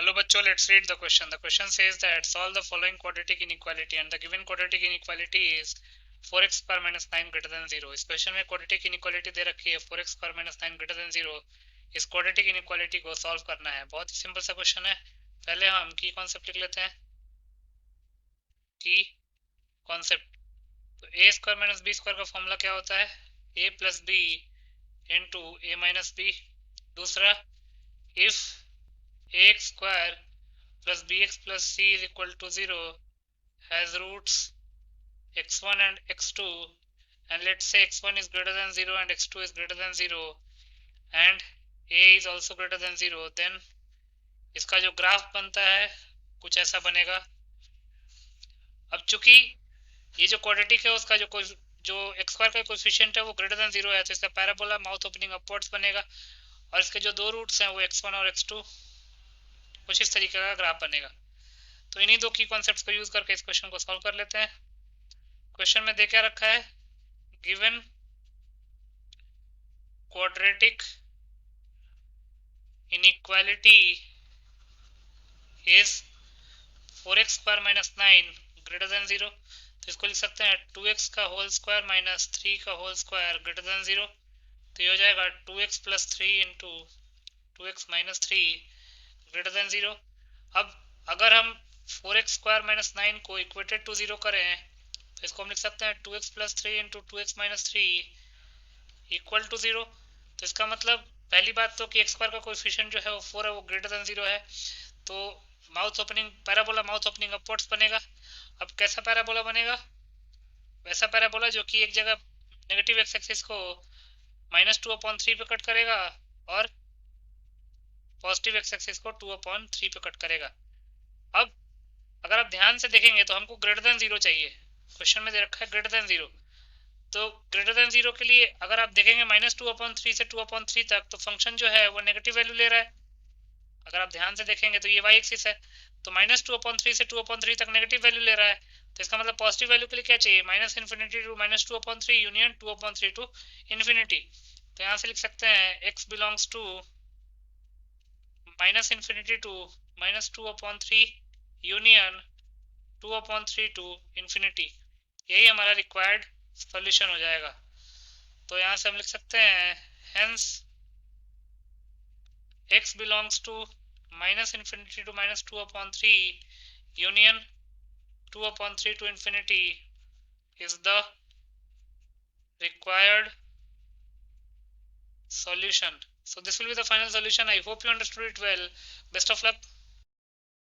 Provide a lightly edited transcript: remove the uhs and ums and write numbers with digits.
Hello बच्चों, let's read the question. The question says that solve the following quadratic inequality and the given quadratic inequality is 4x square minus 9 greater than 0. इस question में quadratic inequality दे रखी है 4x square minus 9 greater than 0. इस quadratic inequality को solve करना है. बहुत ही simple सा क्वेश्चन है. पहले हम की कॉन्सेप्ट लिख लेते हैं. की कॉन्सेप्ट. तो a square minus B square का फॉर्मूला क्या होता है? a plus B into a minus B. दूसरा, if ax square plus bx plus c is equal to 0 has roots x1 and x2, and let's say x1 is greater than 0 and x2 is greater than 0 and a is also greater than 0, then इसका जो graph बनता है कुछ ऐसा बनेगा. अब चूंकि ये जो क्वाड्रेटिक है उसका जो एक्स स्क्वायर का कोएफिशिएंट है वो ग्रेटर देन 0 है, तो इसका पैराबोला माउथ ओपनिंग अपवर्ड्स बनेगा और इसके जो दो रूट्स हैं वो x1 और x2, कुछ इस तरीके का ग्राफ बनेगा. तो इन्हीं दो की कॉन्सेप्ट्स को यूज करके इस क्वेश्चन को सॉल्व कर लेते हैं. क्वेश्चन में दे क्या रखा है? Given quadratic inequality is 4x square minus 9 greater than 0. तो इसको लिख सकते हैं 2x का होल स्क्वायर माइनस 3 का होल स्क्वायर ग्रेटर देन 0. तो ये हो जाएगा 2x plus 3 into 2x minus 3 greater than 0. अब अगर हम 4x स्क्वायर माइनस 9 को इक्वेटेड टू 0 करें तो इसको हम लिख सकते हैं 2x plus 3 into 2x minus 3 equal to 0. तो इसका मतलब पहली बात तो कि एक्स स्क्वायर का कोएफिशिएंट जो है वो 4 है, वो ग्रेटर देन 0 है. तो mouth opening parabola mouth opening upwards बनेगा. अब कैसा पैराबोला बनेगा? वैसा पैराबोला जो कि एक जगह नेगेटिव एक्स एक्सिस को -2/3 पे कट करेगा और पॉजिटिव एक्स एक्सिस को 2/3 पे कट करेगा. अब अगर आप ध्यान से देखेंगे तो हमको ग्रेटर देन 0 चाहिए. क्वेश्चन में दे रखा है ग्रेटर देन 0. तो ग्रेटर देन 0 के लिए अगर आप देखेंगे -2/3 से 2/3 तक, तो फंक्शन जो है वो नेगेटिव वैल्यू ले रहा है. अगर आप ध्यान से देखेंगे तो ये y एक्सिस है, तो -2/3 से 2/3 तक नेगेटिव वैल्यू ले रहा है. तो इसका मतलब पॉजिटिव वैल्यू के लिए क्या चाहिए? -∞ टू -2/3 यूनियन 2/3 टू इन्फिनिटी. तो यहाँ से लिख सकते हैं x belongs to -∞ to -2/3 union 2/3 to infinity. यही हमारा रिक्वायर्ड सॉल्यूशन हो जाएगा. तो यहाँ से हम लिख सकते हैं hence x belongs to -∞ to -2/3 union 2/3 to infinity is the required solution. So this will be the final solution. I hope you understood it well. Best of luck.